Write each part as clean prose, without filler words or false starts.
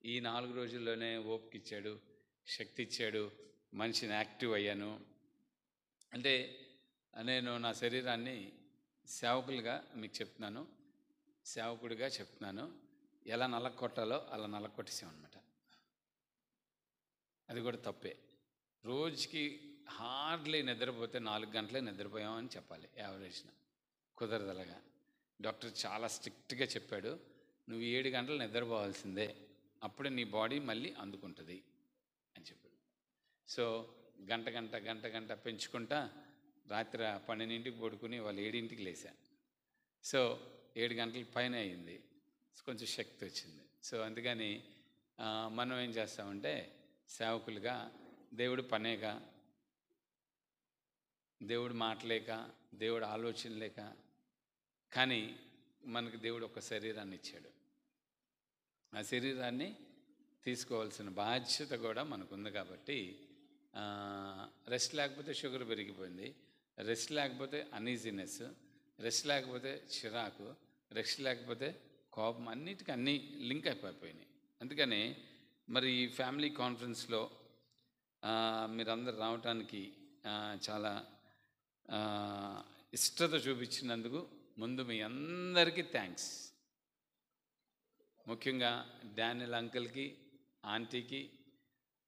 ఈ 4 రోజుల్లోనే ఓపిక ఇచ్చాడు, శక్తి ఇచ్చాడు, మనిషిని యాక్టివ్ అయ్యాను. అంటే నేను నా శరీరాన్ని సేవకులుగా మీకు చెప్తున్నాను, సేవకుడిగా చెప్తున్నాను. ఎలా నలగొట్టాలో అలా నలగొట్టేసామన్నమాట. అది కూడా తప్పే. రోజుకి హార్డ్లీ నిద్రపోతే 4 గంటలే నిద్రపోయామని చెప్పాలి యావరేజ్న. కుదరదు అలాగా. డాక్టర్ చాలా స్ట్రిక్ట్గా చెప్పాడు, నువ్వు 7 గంటలు నిద్రపోవాల్సిందే, అప్పుడే నీ బాడీ మళ్ళీ అందుకుంటుంది అని చెప్పాడు. సో గంట పెంచుకుంటా రాత్రి 12ంటికి పడుకుని వాళ్ళు 7ంటికి లేసా. సో 7 గంటల పైన అయింది, కొంచెం శక్తి వచ్చింది. సో అందుకని మనం ఏం చేస్తామంటే సేవకులుగా దేవుడు పనేగా, దేవుడు మాటలేక, దేవుడు ఆలోచన లేక, కానీ మనకు దేవుడు ఒక శరీరాన్ని ఇచ్చాడు. ఆ శరీరాన్ని తీసుకోవాల్సిన బాధ్యత కూడా మనకుంది. కాబట్టి రెస్ట్ లేకపోతే షుగర్ పెరిగిపోయింది, రెస్ట్ లేకపోతే అన్ఈజీనెస్, రెస్ట్ లేకపోతే చిరాకు, రెస్ట్ లేకపోతే కోపం, అన్నిటికీ అన్నీ లింక్ అయిపోయినాయి. అందుకని మరి ఈ ఫ్యామిలీ కాన్ఫరెన్స్లో మీరందరూ రావటానికి చాలా ఇష్టత చూపించినందుకు ముందు మీ అందరికీ థ్యాంక్స్. ముఖ్యంగా డానియల్ అంకుల్కి, ఆంటీకి,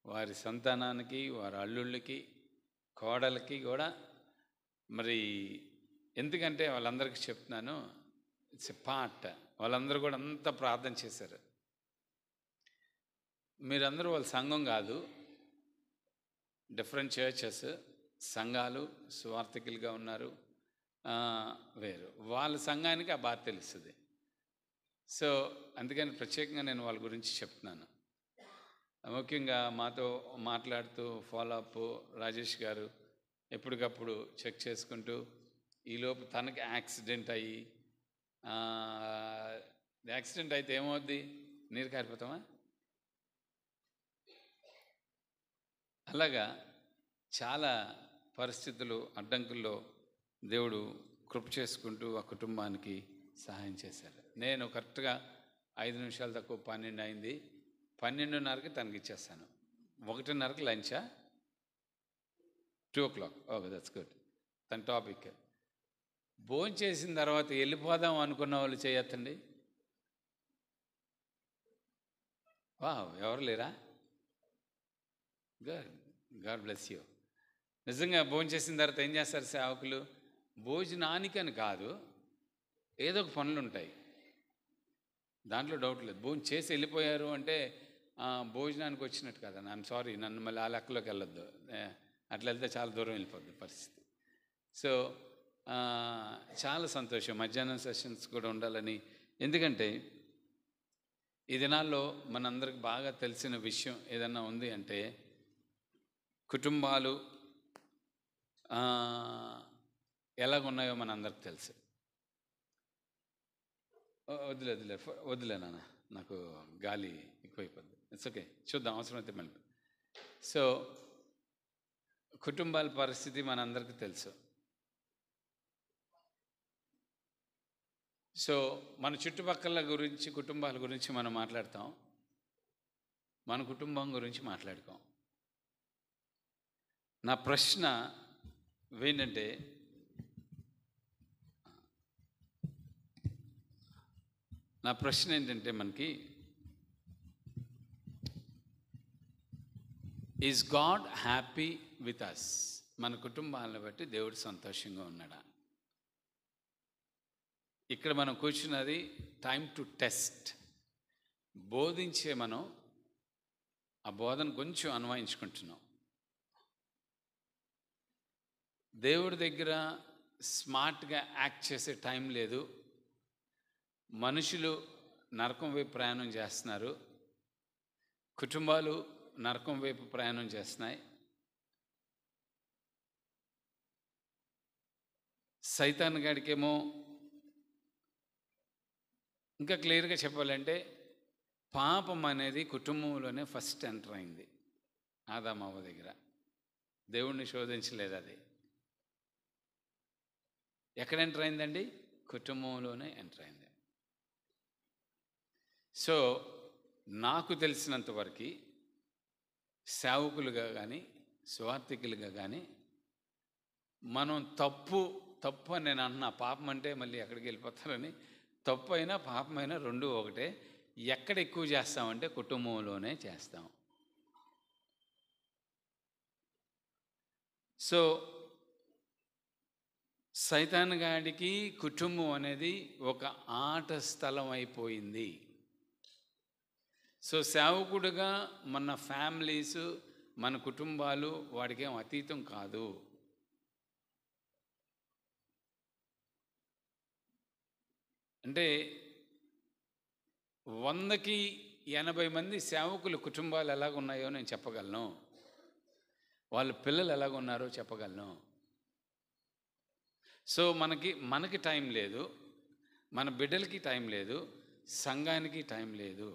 వారి సంతానానికి, వారి అల్లుళ్ళకి, కోడలకి కూడా. మరి ఎందుకంటే వాళ్ళందరికీ చెప్తున్నాను, ఇట్స్ ఎ పార్ట్. వాళ్ళందరూ కూడా అంత ప్రార్థన చేశారు. మీరందరూ వాళ్ళ సంఘం కాదు, డిఫరెంట్ చర్చెస్, సంఘాలు, సువార్థికులుగా ఉన్నారు, వేరు. వాళ్ళ సంఘానికి ఆ బాధ తెలుస్తుంది. సో అందుకని ప్రత్యేకంగా నేను వాళ్ళ గురించి చెప్తున్నాను. ముఖ్యంగా మాతో మాట్లాడుతూ ఫాలోఅప్ రాజేష్ గారు ఎప్పటికప్పుడు చెక్ చేసుకుంటూ, ఈలోపు తనకి యాక్సిడెంట్ అయ్యి, యాక్సిడెంట్ అయితే ఏమవుద్ది, నీరు కారిపోతామా? అలాగా చాలా పరిస్థితులు, అడ్డంకుల్లో దేవుడు కృప చేసుకుంటూ ఆ కుటుంబానికి సహాయం చేశారు. నేను కరెక్ట్గా 5 నిమిషాలు తక్కువ 12 అయింది, 12:30కి తనకి ఇచ్చేస్తాను. 1:30కి లంచా, 2 o'clock. Okay, that's good. తన టాపిక్ భోజనం చేసిన తర్వాత వెళ్ళిపోదాం అనుకున్న వాళ్ళు చేయొద్దండి. ఎవరు లేరా? God bless you. నిజంగా భోజనం చేసిన తర్వాత ఏం చేస్తారు సేవకులు? భోజనానికని కాదు, ఏదో ఒక పనులు ఉంటాయి, దాంట్లో డౌట్ లేదు. భోజనం చేసి వెళ్ళిపోయారు అంటే భోజనానికి వచ్చినట్టు కదా. ఐఎమ్ సారీ, నన్ను మళ్ళీ ఆ లెక్కలోకి వెళ్ళొద్దు. అట్లా వెళ్తే చాలా దూరం వెళ్ళిపోద్ది పరిస్థితి. సో చాలా సంతోషం మధ్యాహ్నం సెషన్స్ కూడా ఉండాలని. ఎందుకంటే ఈ దినాల్లో మనందరికి బాగా తెలిసిన విషయం ఏదన్నా ఉంది అంటే, కుటుంబాలు ఎలాగున్నాయో మనందరికి తెలుసు. వదిలే నాన్న, నాకు గాలి ఎక్కువైపోద్ది. ఇట్స్ ఓకే, చూద్దాం, అవసరమైతే మళ్ళీ. సో కుటుంబాల పరిస్థితి మనందరికీ తెలుసు. సో మన చుట్టుపక్కల గురించి, కుటుంబాల గురించి మనం మాట్లాడతాం, మన కుటుంబం గురించి మాట్లాడుకోం. నా ప్రశ్న ఏంటంటే, మనకి is God happy with us? మన కుటుంబాలను బట్టి దేవుడు సంతోషంగా ఉన్నాడా? ఇక్కడ మనం కూర్చున్నది టైం టు టెస్ట్. బోధించే మనం ఆ బోధన కొంచెం అన్వయించుకుంటున్నాం. దేవుడి దగ్గర స్మార్ట్గా యాక్ట్ చేసే టైం లేదు. మనుషులు నరకం వైపు ప్రయాణం చేస్తున్నారు, కుటుంబాలు నరకం వైపు ప్రయాణం చేస్తున్నాయి. సైతాన్ గాడికేమో ఇంకా క్లియర్గా చెప్పాలంటే, పాపం అనేది కుటుంబంలోనే ఫస్ట్ ఎంటర్ అయింది. ఆదామవ్వ దగ్గర దేవుణ్ణి శోధించలేదు. అది ఎక్కడ ఎంటర్ అయిందండి? కుటుంబంలోనే ఎంటర్ అయింది. సో నాకు తెలిసినంత వరకు సేవకులుగా కానీ సువార్థికులుగా కానీ మనం తప్పు అని నేను అంటున్నా, పాపం అంటే మళ్ళీ ఎక్కడికి వెళ్ళిపోతారని, తప్పు అయినా పాపమైనా రెండు ఒకటే. ఎక్కడ ఎక్కువ చేస్తామంటే కుటుంబంలోనే చేస్తాం. సో సైతాన్ గాడికి కుటుంబం అనేది ఒక ఆట స్థలం అయిపోయింది. సో సేవకుడుగా మన ఫ్యామిలీస్, మన కుటుంబాలు వాడికేం అతీతం కాదు. అంటే 100కి 80 మంది సేవకుల కుటుంబాలు ఎలాగున్నాయో నేను చెప్పగలను, వాళ్ళ పిల్లలు ఎలాగున్నారో చెప్పగలను. సో మనకి టైం లేదు, మన బిడ్డలకి టైం లేదు, సంఘానికి టైం లేదు.